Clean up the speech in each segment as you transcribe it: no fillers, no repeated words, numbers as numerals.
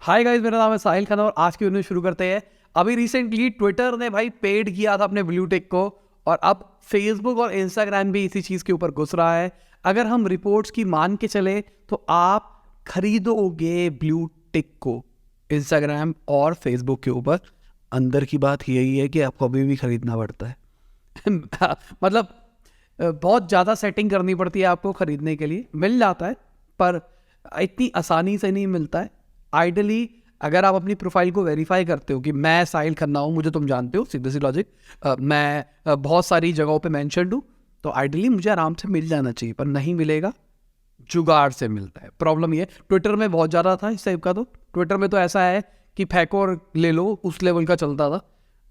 Hi guys, मेरा नाम है साहिल खान और आज की वीडियो शुरू करते हैं। अभी रिसेंटली ट्विटर ने भाई पेड किया था अपने ब्लू टिक को और अब फेसबुक और इंस्टाग्राम भी इसी चीज़ के ऊपर घुस रहा है। अगर हम रिपोर्ट्स की मान के चले तो आप खरीदोगे ब्लू टिक को इंस्टाग्राम और फेसबुक के ऊपर। अंदर की बात यही है कि आपको अभी भी खरीदना पड़ता है मतलब बहुत ज़्यादा सेटिंग करनी पड़ती है आपको खरीदने के लिए। मिल जाता है पर इतनी आसानी से नहीं मिलता है। आइडली अगर आप अपनी प्रोफाइल को वेरीफाई करते हो कि मैं साहिल खन्ना हूँ, मुझे तुम जानते हो, सीधे सी लॉजिक, मैं बहुत सारी जगहों पे मेंशन्ड हूँ, तो आइडली मुझे आराम से मिल जाना चाहिए, पर नहीं मिलेगा। जुगाड़ से मिलता है। प्रॉब्लम ये ट्विटर में बहुत ज़्यादा था इस टाइप का। तो ट्विटर में तो ऐसा है कि फेंको और ले लो, उस लेवल का चलता था।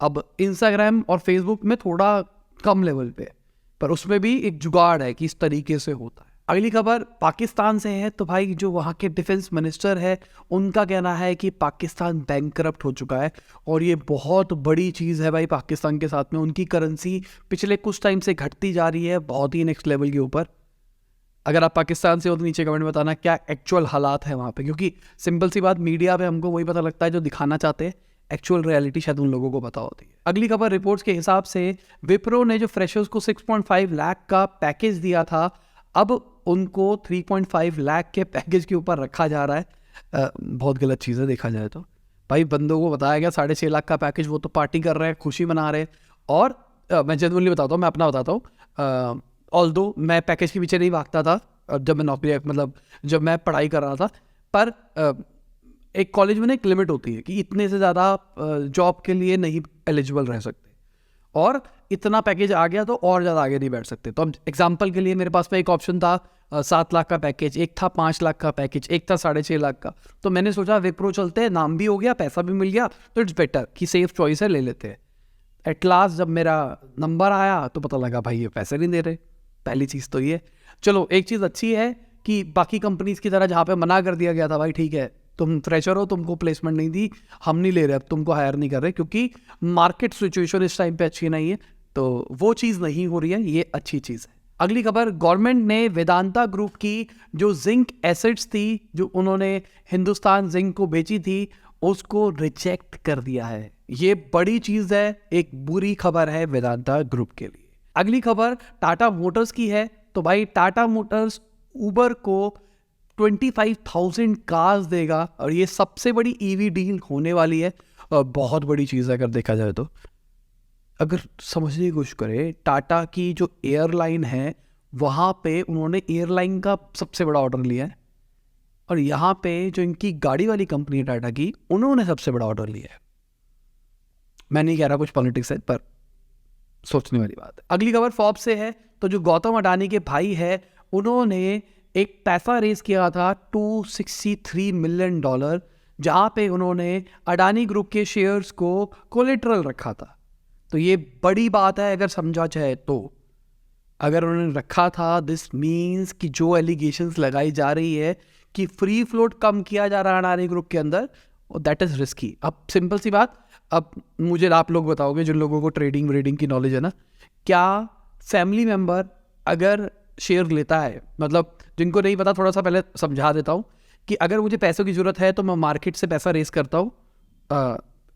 अब इंस्टाग्राम और फेसबुक में थोड़ा कम लेवल पे है, पर उसमें भी एक जुगाड़ है कि इस तरीके से होता है। अगली खबर पाकिस्तान से है। तो भाई जो वहाँ के डिफेंस मिनिस्टर है उनका कहना है कि पाकिस्तान बैंकरप्ट हो चुका है और ये बहुत बड़ी चीज़ है भाई पाकिस्तान के साथ में। उनकी करेंसी पिछले कुछ टाइम से घटती जा रही है, बहुत ही नेक्स्ट लेवल के ऊपर। अगर आप पाकिस्तान से हो तो नीचे कमेंट में बताना क्या एक्चुअल हालात है वहाँ पे, क्योंकि सिंपल सी बात, मीडिया पे हमको वही पता लगता है जो दिखाना चाहते हैं, एक्चुअल रियलिटी शायद उन लोगों को पता होती है। अगली खबर रिपोर्ट्स के हिसाब से विप्रो ने जो फ्रेशर्स को 6.5 लाख का पैकेज दिया था, अब उनको 3.5 लाख के पैकेज के ऊपर रखा जा रहा है। बहुत गलत चीज़ है देखा जाए तो। भाई बंदों को बताया गया 6.5 लाख का पैकेज, वो तो पार्टी कर रहे हैं, खुशी मना रहे हैं। और मैं जेन्युइनली बताता हूँ, मैं अपना बताता हूँ, ऑल्दो मैं पैकेज के पीछे नहीं भागता था जब मैं नौकरी, मतलब जब मैं पढ़ाई कर रहा था, पर एक कॉलेज में ना एक लिमिट होती है कि इतने से ज़्यादा जॉब के लिए नहीं एलिजिबल रह सकते, और इतना पैकेज आ गया तो और ज़्यादा आगे नहीं बैठ सकते। तो अब एग्जांपल के लिए मेरे पास में एक ऑप्शन था 7 लाख का पैकेज, एक था 5 लाख का पैकेज, एक था 6.5 लाख का। तो मैंने सोचा विप्रो चलते हैं, नाम भी हो गया, पैसा भी मिल गया, तो इट्स बेटर कि सेफ चॉइस है, ले लेते हैं। एट लास्ट जब मेरा नंबर आया तो पता लगा भाई ये पैसे नहीं दे रहे। पहली चीज़ तो ये। चलो एक चीज़ अच्छी है कि बाकी कंपनीज की तरह जहाँ पे मना कर दिया गया था, भाई ठीक है तुम फ्रेशर हो, तुमको प्लेसमेंट नहीं दी, हम नहीं ले रहे, अब तुमको हायर नहीं कर रहे, क्योंकि मार्केट सिचुएशन इस टाइम पे अच्छी नहीं है, तो वो चीज़ नहीं हो रही है, ये अच्छी चीज़ है। अगली खबर, गवर्नमेंट ने वेदांता ग्रुप की जो जिंक एसेट्स थी, जो उन्होंने हिंदुस्तान जिंक को बेची थी, उसको रिजेक्ट कर दिया है। ये बड़ी चीज़ है, एक बुरी खबर है वेदांता ग्रुप के लिए। अगली खबर टाटा मोटर्स की है। तो भाई टाटा मोटर्स उबर को 25,000 कार्स देगा और ये सबसे बड़ी ईवी डील होने वाली है। बहुत बड़ी चीज़ है अगर देखा जाए तो। अगर समझने की कोशिश करें, टाटा की जो एयरलाइन है वहाँ पे उन्होंने एयरलाइन का सबसे बड़ा ऑर्डर लिया है, और यहाँ पे जो इनकी गाड़ी वाली कंपनी है टाटा की, उन्होंने सबसे बड़ा ऑर्डर लिया है। मैं नहीं कह रहा कुछ पॉलिटिक्स है, पर सोचने वाली बात है। अगली खबर फॉर्ब्स से है। तो जो गौतम अडानी के भाई है, उन्होंने एक पैसा रेज किया था $263 मिलियन, जहाँ पे उन्होंने अडानी ग्रुप के शेयर्स को कोलेटरल रखा था। तो ये बड़ी बात है अगर समझा जाए तो। अगर उन्होंने रखा था, दिस मीन्स कि जो एलिगेशंस लगाई जा रही है कि फ्री फ्लोट कम किया जा रहा है अडानी ग्रुप के अंदर, दैट इज़ रिस्की। अब सिंपल सी बात, अब मुझे आप लोग बताओगे जिन लोगों को ट्रेडिंग व्रेडिंग की नॉलेज है ना, क्या फैमिली मेम्बर अगर शेयर लेता है, मतलब जिनको नहीं पता थोड़ा सा पहले समझा देता हूँ कि अगर मुझे पैसों की ज़रूरत है तो मैं मार्केट से पैसा रेस करता हूँ,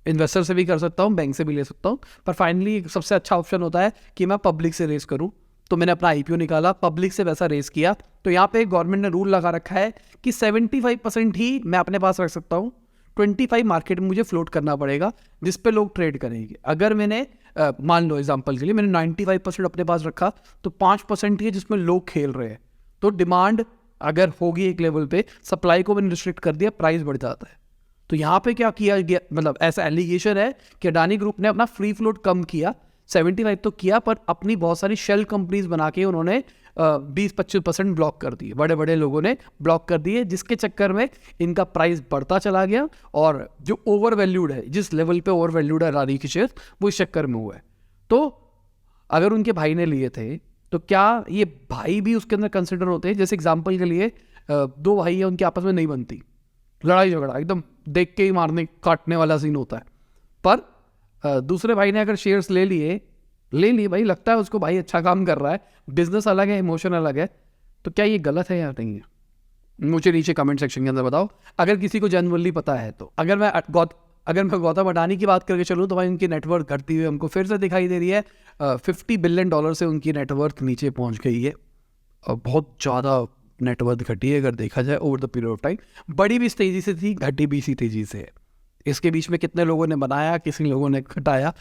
इन्वेस्टर से भी कर सकता हूँ, बैंक से भी ले सकता हूँ, पर फाइनली सबसे अच्छा ऑप्शन होता है कि मैं पब्लिक से रेस करूँ। तो मैंने अपना IPO निकाला, पब्लिक से पैसा रेस किया। तो यहाँ पे गवर्नमेंट ने रूल लगा रखा है कि 75% ही मैं अपने पास रख सकता हूँ, 25 मार्केट में मुझे फ्लोट करना पड़ेगा जिस पे लोग ट्रेड करेंगे। अगर मैंने मान लो एग्जांपल के लिए मैंने 95% अपने पास रखा, तो 5% ही है जिसमें लोग खेल रहे हैं। तो डिमांड अगर होगी एक लेवल पे, सप्लाई को मैंने रिस्ट्रिक्ट कर दिया, प्राइस बढ़ जाता है। तो यहाँ पे क्या किया गया, मतलब ऐसा एलिगेशन है कि अडानी ग्रुप ने अपना फ्री फ्लोट कम किया, 75 तो किया, पर अपनी बहुत सारी शेल कंपनीज बना के उन्होंने 20-25% ब्लॉक कर दिए, बड़े बड़े लोगों ने ब्लॉक कर दिए, जिसके चक्कर में इनका प्राइस बढ़ता चला गया। और जो ओवर वैल्यूड है, जिस लेवल पे ओवर वैल्यूड है अडानी की शेयर, वो इस चक्कर में हुआ है। तो अगर उनके भाई ने लिए थे तो क्या ये भाई भी उसके अंदर कंसिडर होते हैं? जैसे एग्जाम्पल के लिए 2 भाई है, उनकी आपस में नहीं बनती, लड़ाई झगड़ा एकदम देख के ही मारने काटने वाला सीन होता है, पर दूसरे भाई ने अगर शेयर्स ले लिए भाई, लगता है उसको भाई अच्छा काम कर रहा है, बिजनेस अलग है, इमोशन अलग है, तो क्या ये गलत है या नहीं है? मुझे नीचे कमेंट सेक्शन के अंदर बताओ अगर किसी को जनरली पता है तो। अगर मैं गौतम अडानी की बात करके चलूँ तो भाई उनकी नेटवर्थ घटती हुई हमको फिर से दिखाई दे रही है। $50 बिलियन से उनकी नेटवर्थ नीचे पहुंच गई है। बहुत ज़्यादा नेटवर्थ घटी है अगर देखा जाए over the period of time. बड़ी भी इस तेज़ी से थी, घटी भी इसी तेज़ी से है। इसके बीच में कितने लोगों ने बनाया, किसी लोगों ने घटाया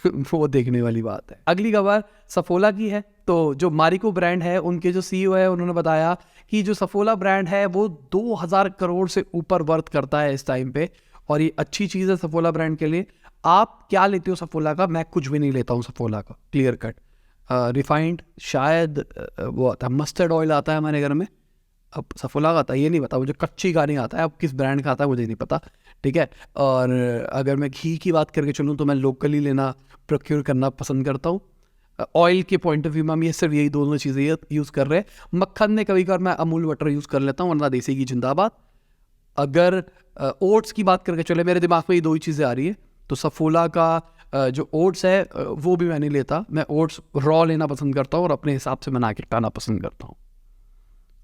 वो देखने वाली बात है। अगली खबर सफोला की है। तो जो मारिको ब्रांड है उनके जो CEO है उन्होंने बताया कि जो सफोला ब्रांड है वो 2000 करोड़ से ऊपर वर्थ करता है इस टाइम पे, और ये अच्छी चीज़ है सफोला ब्रांड के लिए। आप क्या लेते हो सफोला का? मैं कुछ भी नहीं लेता हूँ सफोला का, क्लियर कट। रिफाइंड शायद वो आता है, मस्टर्ड ऑयल आता है हमारे घर में। अब सफोला का आता है ये नहीं पता मुझे, कच्ची का नहीं आता है। अब किस ब्रांड का आता है मुझे नहीं पता, ठीक है। और अगर मैं घी की बात करके चलूँ तो मैं लोकली लेना प्रोक्योर करना पसंद करता हूँ। ऑयल के पॉइंट ऑफ व्यू में हम ये सिर्फ यही दोनों चीज़ें यूज़ कर रहे हैं। मक्खन में कभी कभार मैं अमूल बटर यूज़ कर लेता हूँ, वरना देसी की जिंदाबाद। अगर ओट्स की बात करके चले, मेरे दिमाग में ये दो ही चीज़ें आ रही है। तो सफोला का जो ओट्स है वो भी मैं नहीं लेता, मैं ओट्स रॉ लेना पसंद करता हूँ और अपने हिसाब से बना के खाना पसंद करता हूँ।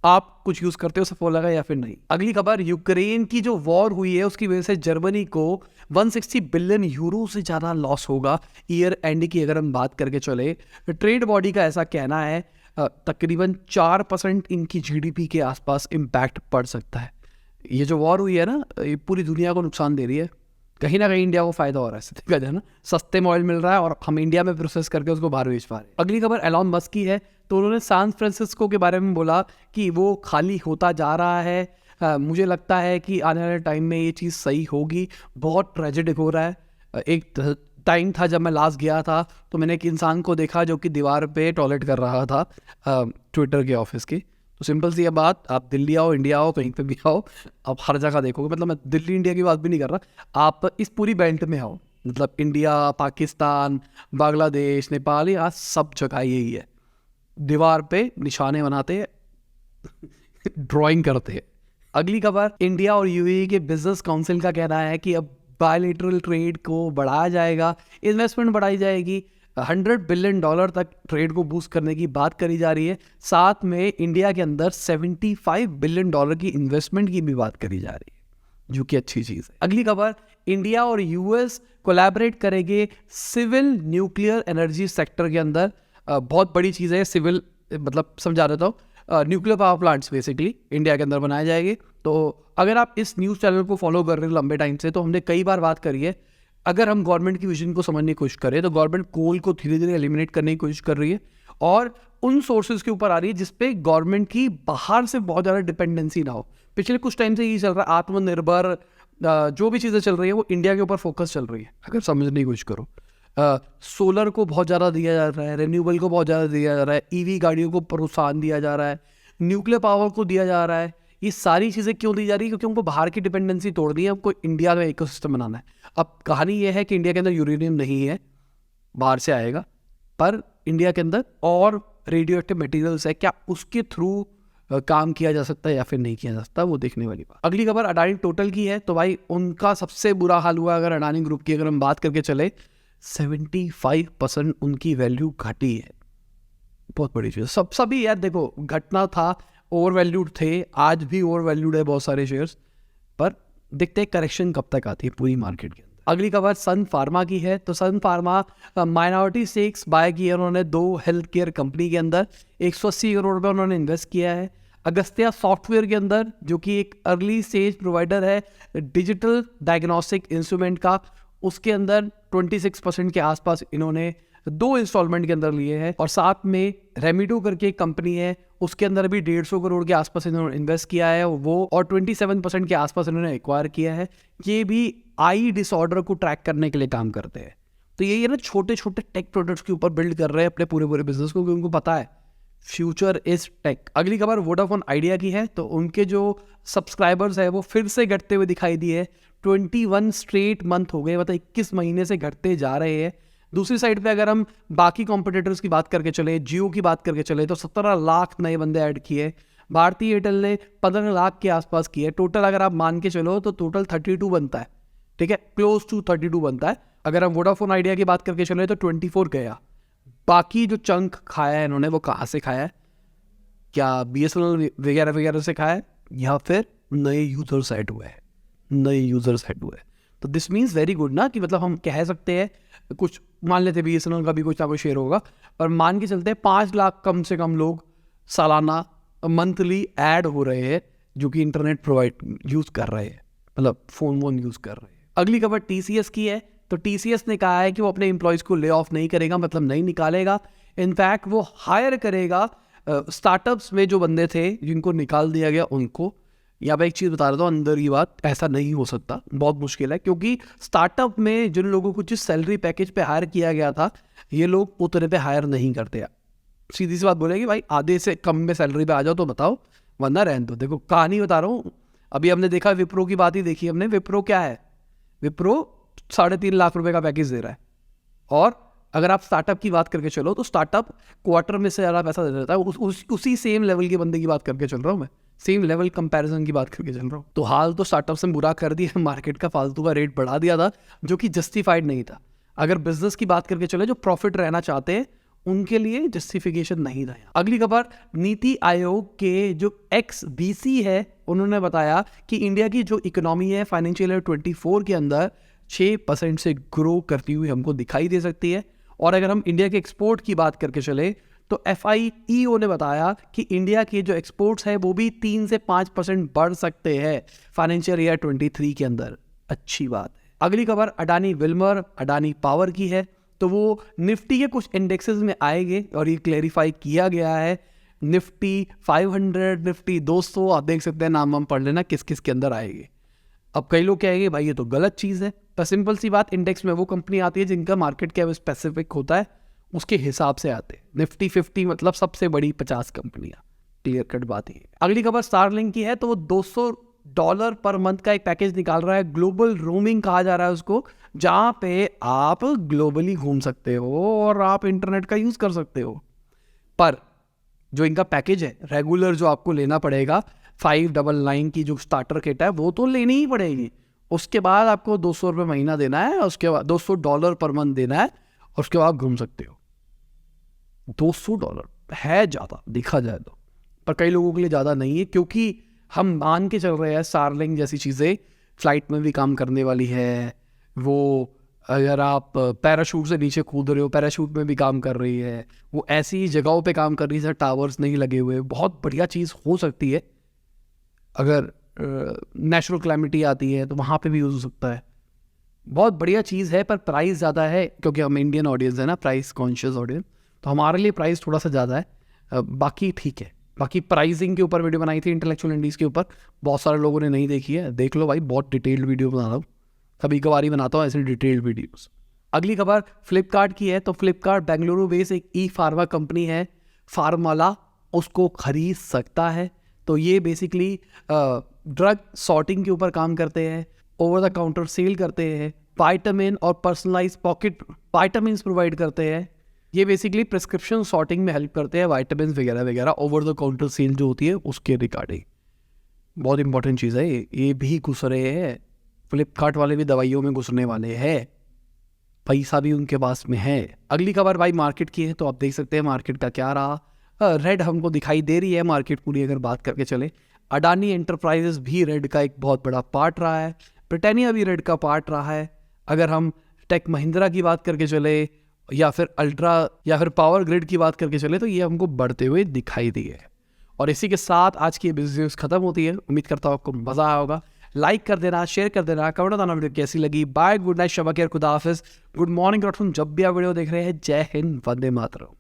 आप कुछ यूज़ करते हो सफोला का या फिर नहीं? अगली खबर, यूक्रेन की जो वॉर हुई है उसकी वजह से जर्मनी को 160 बिलियन यूरो से ज़्यादा लॉस होगा ईयर एंड की। अगर हम बात करके चले, ट्रेड बॉडी का ऐसा कहना है तकरीबन 4% इनकी GDP के आसपास इम्पैक्ट पड़ सकता है। ये जो वॉर हुई है ना, ये पूरी दुनिया को नुकसान दे रही है। कहीं ना कहीं इंडिया को फायदा हो रहा है इससे, देखा जाए ना, सस्ते में ऑयल मिल रहा है और हम इंडिया में प्रोसेस करके उसको बाहर बेच पा रहे हैं। अगली खबर एलॉन मस्क की है। तो उन्होंने सैन फ्रांसिस्को के बारे में बोला कि वो खाली होता जा रहा है। मुझे लगता है कि आने वाले टाइम में ये चीज़ सही होगी। बहुत ट्रेजिडिक हो रहा है। एक टाइम था जब मैं लास्ट गया था तो मैंने एक इंसान को देखा जो कि दीवार पे टॉयलेट कर रहा था ट्विटर के ऑफिस की। तो सिंपल सी बात, आप दिल्ली आओ, इंडिया आओ, कहीं पे भी आओ, आप हर जगह देखोगे। मतलब मैं दिल्ली इंडिया की बात भी नहीं कर रहा, आप इस पूरी बेल्ट में आओ, मतलब इंडिया, पाकिस्तान, बांग्लादेश, नेपाल, यहाँ सब जगह यही है। दीवार पे निशाने बनाते हैं ड्राइंग करते हैं। अगली खबर, इंडिया और UAE के बिजनेस काउंसिल का कहना है कि अब बायलैटरल ट्रेड को बढ़ाया जाएगा, इन्वेस्टमेंट बढ़ाई जाएगी। $100 बिलियन तक ट्रेड को बूस्ट करने की बात करी जा रही है। साथ में इंडिया के अंदर $75 बिलियन की इन्वेस्टमेंट की भी बात करी जा रही है, जो कि अच्छी चीज़ है। अगली खबर, इंडिया और US कोलैबोरेट करेंगे सिविल न्यूक्लियर एनर्जी सेक्टर के अंदर। बहुत बड़ी चीज़ है सिविल, मतलब समझा देता हूँ। Nuclear power plants basically India के अंदर बनाए जाएंगे। तो अगर आप इस न्यूज़ चैनल को फॉलो कर रहे हो लंबे टाइम से, तो हमने कई बार बात करी है, अगर हम गवर्नमेंट की विजन को समझने की कोशिश करें तो गवर्नमेंट कोल को धीरे धीरे एलिमिनेट करने की कोशिश कर रही है और उन सोर्सेज के ऊपर आ रही है जिसपे गवर्नमेंट की बाहर से बहुत ज़्यादा डिपेंडेंसी ना हो। पिछले कुछ टाइम से यही चल रहा है, आत्मनिर्भर जो भी चीज़ें चल रही है वो इंडिया के ऊपर फोकस चल रही है। अगर समझने की कोशिश करो, सोलर को बहुत ज़्यादा दिया जा रहा है, रिन्यूएबल को बहुत ज़्यादा दिया जा रहा है, EV गाड़ियों को प्रोत्साहन दिया जा रहा है, न्यूक्लियर पावर को दिया जा रहा है। ये सारी चीज़ें क्यों दी जा रही है? क्योंकि उनको बाहर की डिपेंडेंसी तोड़नी है, हमको इंडिया में इकोसिस्टम बनाना है। अब कहानी ये है कि इंडिया के अंदर यूरेनियम नहीं है, बाहर से आएगा, पर इंडिया के अंदर और रेडियो एक्टिव मटीरियल्स है, क्या उसके थ्रू काम किया जा सकता है या फिर नहीं किया जा सकता, वो देखने वाली बात। अगली खबर अडानी टोटल की है। तो भाई उनका सबसे बुरा हाल हुआ। अगर अडानी ग्रुप की अगर हम बात करके चले, 75% उनकी वैल्यू घटी है। बहुत बड़ी चीज़। सभी यार देखो, घटना था, ओवर वैल्यूड थे, आज भी ओवर वैल्यूड है बहुत सारे शेयर्स, पर देखते हैं करेक्शन कब तक आती है पूरी मार्केट के अंदर। अगली खबर सन फार्मा की है। तो सन फार्मा माइनॉरिटी स्टेक्स बाय किए उन्होंने 2 हेल्थ केयर कंपनी के अंदर, 180 करोड़ रुपये उन्होंने इन्वेस्ट किया है। अगस्त्या सॉफ्टवेयर के अंदर, जो कि एक अर्ली स्टेज प्रोवाइडर है डिजिटल डायग्नोस्टिक इंस्ट्रूमेंट का, उसके अंदर 26% के आसपास इन्होंने 2 इंस्टॉलमेंट के अंदर लिए हैं। और साथ में रेमिडो करके एक कंपनी है, उसके अंदर भी 150 करोड़ के आसपास इन्होंने इन्वेस्ट किया है वो, और 27% के आसपास इन्होंने एक्वायर किया है। ये भी आई डिसऑर्डर को ट्रैक करने के लिए काम करते हैं। तो ये ना छोटे छोटे टेक प्रोडक्ट्स के ऊपर बिल्ड कर रहे हैं अपने पूरे बिजनेस को, क्योंकि उनको पता है फ्यूचर इज टेक। अगली खबर वोडाफोन आइडिया की है। तो उनके जो सब्सक्राइबर्स है वो फिर से घटते हुए दिखाई दिए। 21 स्ट्रेट मंथ हो गए, मतलब 21 महीने से घटते जा रहे हैं। दूसरी साइड पे अगर हम बाकी कॉम्पिटिटर्स की बात करके चले, जियो की बात करके चले, तो 17 लाख नए बंदे ऐड किए। भारतीय एयरटेल ने 15 लाख के आसपास किए। टोटल अगर आप मान के चलो तो टोटल 32 बनता है, ठीक है, क्लोज टू 32 बनता है। अगर हम वोडाफोन आइडिया की बात करके चले तो 24 गया। बाकी जो चंक खाया है इन्होंने, वो कहाँ से खाया है? क्या BSNL वगैरह वगैरह से खाया है? या फिर नए यूजर्स ऐड हुए हैं। तो दिस मीन्स वेरी गुड ना, कि मतलब हम कह सकते हैं कुछ मान लेते BSNL का भी कुछ ना कुछ शेयर होगा, और मान के चलते हैं 5 लाख कम से कम लोग सालाना मंथली ऐड हो रहे हैं जो कि इंटरनेट प्रोवाइड यूज़ कर रहे हैं, मतलब फ़ोन वोन यूज़ कर रहे हैं। अगली खबर TCS की है। तो TCS ने कहा है कि वो अपने एम्प्लॉयज़ को ले ऑफ नहीं करेगा, मतलब नहीं निकालेगा। इनफैक्ट वो हायर करेगा स्टार्टअप्स में जो बंदे थे जिनको निकाल दिया गया उनको। यहाँ पे एक चीज़ बता रहा था अंदर की बात, ऐसा नहीं हो सकता, बहुत मुश्किल है, क्योंकि स्टार्टअप में जिन लोगों को जिस सैलरी पैकेज पे हायर किया गया था, ये लोग उतने पे हायर नहीं करते। सीधी सी बात बोलेगी भाई आधे से कम में सैलरी पे आ जाओ तो बताओ, वरना रहने दो। देखो कहानी बता रहा हूँ, अभी हमने देखा विप्रो की बात ही देखी हमने। विप्रो क्या है, विप्रो 3.5 लाख रुपए का पैकेज दे रहा है, और अगर आप स्टार्टअप की बात करके चलो तो स्टार्टअप क्वार्टर में से ज़्यादा पैसा दे देता है। उसी सेम लेवल के बंदे की बात करके चल रहा हूँ मैं, सेम लेवल कंपैरिजन की बात करके चल रहा हूँ। तो हाल तो स्टार्टअप से बुरा कर दिया, मार्केट का फालतू का रेट बढ़ा दिया था जो कि जस्टिफाइड नहीं था। अगर बिजनेस की बात करके चले जो प्रॉफिट रहना चाहते हैं उनके लिए जस्टिफिकेशन नहीं था। अगली खबर, नीति आयोग के जो XBC है उन्होंने बताया कि इंडिया की जो इकोनॉमी है फाइनेंशियल ईयर 24 के अंदर 6% से ग्रो करती हुई हमको दिखाई दे सकती है। और अगर हम इंडिया के एक्सपोर्ट की बात करके चले तो FIEO ने बताया कि इंडिया के जो एक्सपोर्ट्स है वो भी 3 से 5% बढ़ सकते हैं फाइनेंशियल ईयर 23 के अंदर। अच्छी बात है। अगली खबर अडानी विल्मर, अडानी पावर की है। तो वो निफ्टी के कुछ इंडेक्सेस में आएंगे और ये क्लेरिफाई किया गया है। निफ्टी 500, निफ्टी 200, आप देख सकते हैं, नाम हम पढ़ लेना किस किस के अंदर आएंगे। अब कई लोग कहेंगे भाई ये तो गलत चीज़ है, पर सिंपल सी बात, इंडेक्स में वो कंपनी आती है जिनका मार्केट कैप स्पेसिफिक होता है, उसके हिसाब से आते हैं। निफ्टी 50 मतलब सबसे बड़ी 50 कंपनियां, क्लियर कट बात है। अगली खबर स्टारलिंक की है। तो वो $200 पर मंथ का एक पैकेज निकाल रहा है, ग्लोबल रोमिंग कहा जा रहा है उसको, जहां पे आप ग्लोबली घूम सकते हो और आप इंटरनेट का यूज कर सकते हो। पर जो इनका पैकेज है रेगुलर जो आपको लेना पड़ेगा 599 की जो स्टार्टर किट है वो तो लेनी ही पड़ेगी। उसके बाद आपको $200 महीना देना है, उसके बाद $200 पर मंथ देना है, और उसके बाद घूम सकते हो। $200 है ज़्यादा देखा जाए तो, पर कई लोगों के लिए ज़्यादा नहीं है, क्योंकि हम मान के चल रहे हैं स्टारलिंक जैसी चीज़ें फ्लाइट में भी काम करने वाली है। वो अगर आप पैराशूट से नीचे कूद रहे हो, पैराशूट में भी काम कर रही है। वो ऐसी जगहों पे काम कर रही है जहाँ टावर्स नहीं लगे हुए। बहुत बढ़िया चीज़ हो सकती है। अगर नेचुरल क्लैमिटी आती है तो वहाँ पे भी यूज़ हो सकता है। बहुत बढ़िया चीज़ है, पर प्राइस ज़्यादा है, क्योंकि हम इंडियन ऑडियंस है ना, प्राइस कॉन्शियस ऑडियंस, तो हमारे लिए प्राइस थोड़ा सा ज़्यादा है। बाकी ठीक है। बाकी प्राइसिंग के ऊपर वीडियो बनाई थी इंटेलेक्चुअल इंडीज़ के ऊपर, बहुत सारे लोगों ने नहीं देखी है, देख लो भाई, बहुत डिटेल्ड वीडियो बना रहा हूँ, कभी कभार बनाता हूँ ऐसे डिटेल्ड वीडियोस। अगली खबर फ्लिपकार्ट की है। तो फ्लिपकार्ट बेंगलुरु बेस्ड एक फार्मा कंपनी है, फार्माला, उसको खरीद सकता है। तो ये बेसिकली ड्रग सॉर्टिंग के ऊपर काम करते हैं, ओवर द काउंटर सेल करते हैं, वाइटामिन और पर्सनलाइज पॉकेट वाइटामिन प्रोवाइड करते हैं। ये बेसिकली प्रिस्क्रिप्शन सॉर्टिंग में हेल्प करते हैं, वाइटामिन वगैरह वगैरह, ओवर द काउंटर सेल जो होती है उसके रिगार्डिंग। बहुत इंपॉर्टेंट चीज़ है ये भी घुस रहे हैं, फ्लिपकार्ट वाले भी दवाइयों में घुसने वाले हैं, पैसा भी उनके पास में है। अगली खबर भाई मार्केट की है। तो आप देख सकते हैं मार्केट का क्या रहा, रेड हमको दिखाई दे रही है मार्केट पूरी। अगर बात करके चले, अडानी एंटरप्राइजेस भी रेड का एक बहुत बड़ा पार्ट रहा है, ब्रिटानिया भी रेड का पार्ट रहा है। अगर हम टेक महिंद्रा की बात करके चले, या फिर अल्ट्रा, या फिर पावर ग्रिड की बात करके चले, तो ये हमको बढ़ते हुए दिखाई दिए। और इसी के साथ आज की बिजनेस खत्म होती है। उम्मीद करता हूँ आपको मजा आया होगा। लाइक कर देना, शेयर कर देना, कमेंट बताना वीडियो कैसी लगी। Bye, good night, Shaba care, खुदा हाफिज, गुड मॉर्निंग, जब भी आप वीडियो देख रहे हैं। जय हिंद, वंदे मातरम।